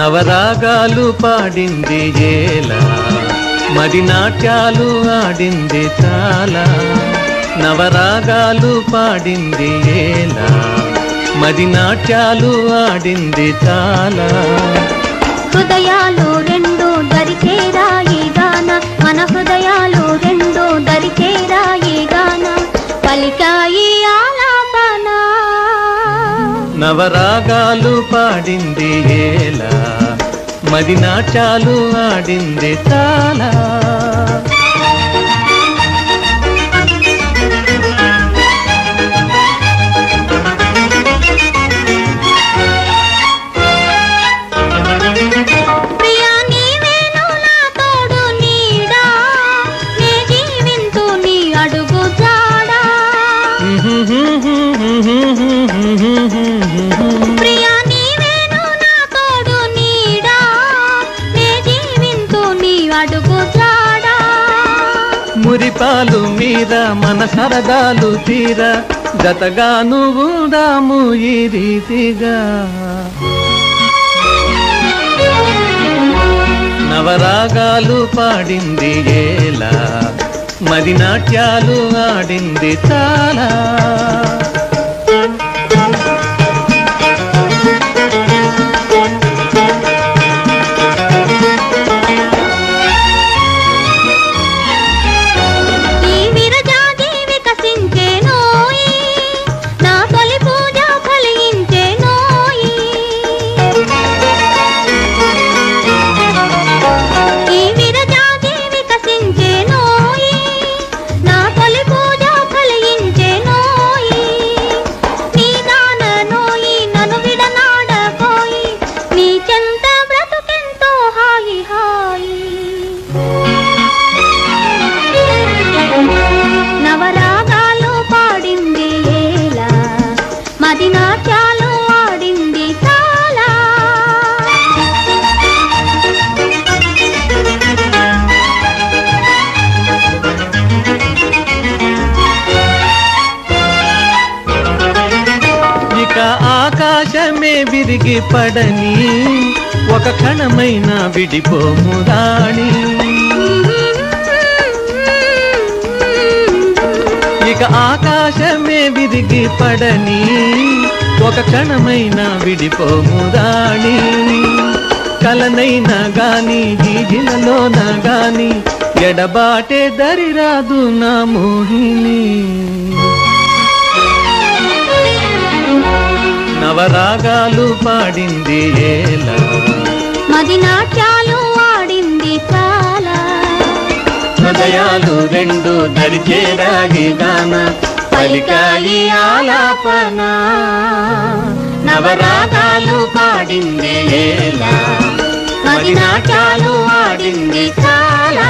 నవరాగాలు పాడింది ఏలా, మది నాట్యాలు ఆడింది చాలా. నవరాగాలు పాడింది ఏలా, మది నాట్యాలు ఆడింది చాలా. హృదయాలు రెండు దరిచేరాయి గాన, మన హృదయాలు రెండు దరిచేరాయి గాన, పలికాయి ఆలాపన. నవరాగాలు పాడింది ఏలా, మది నాట్యాలు ఆడింది చాలా. ప్రియా నీవేను నా తోడు నీడా, నే జీవింతు నీ అడుగు జాడా. మురిపాలు మీద మన సరదాలు తీర, జతగా నువ్వు దాము ఈ రీతిగా. నవరాగాలు పాడింది ఏలా, మది నాట్యాలు ఆడింది చాలా. నవరాగాలు పాడింది ఏలా, మది నాట్యాలు ఆడింది చాలా. ఇక ఆకాశమే విరిగి పడని, ఒక క్షణమైన విడిపోము రాణి. ఇక ఆకాశమే విరిగి పడని, ఒక క్షణమైన విడిపోము రాణి. కలనైనా గాని గీజిలలోన గాని, ఎడబాటే దరిరాదు నా మోహిని. నవరాగాలు పాడింది ఏలా, మది నాట్యాలు ఆడింది చాలా. హృదయాలు రెండు దరిచేరాయి గాన, పలికాయి ఆలాపన. నవరాగాలు పాడింది ఏలా, మది నాట్యాలు ఆడింది చాలా.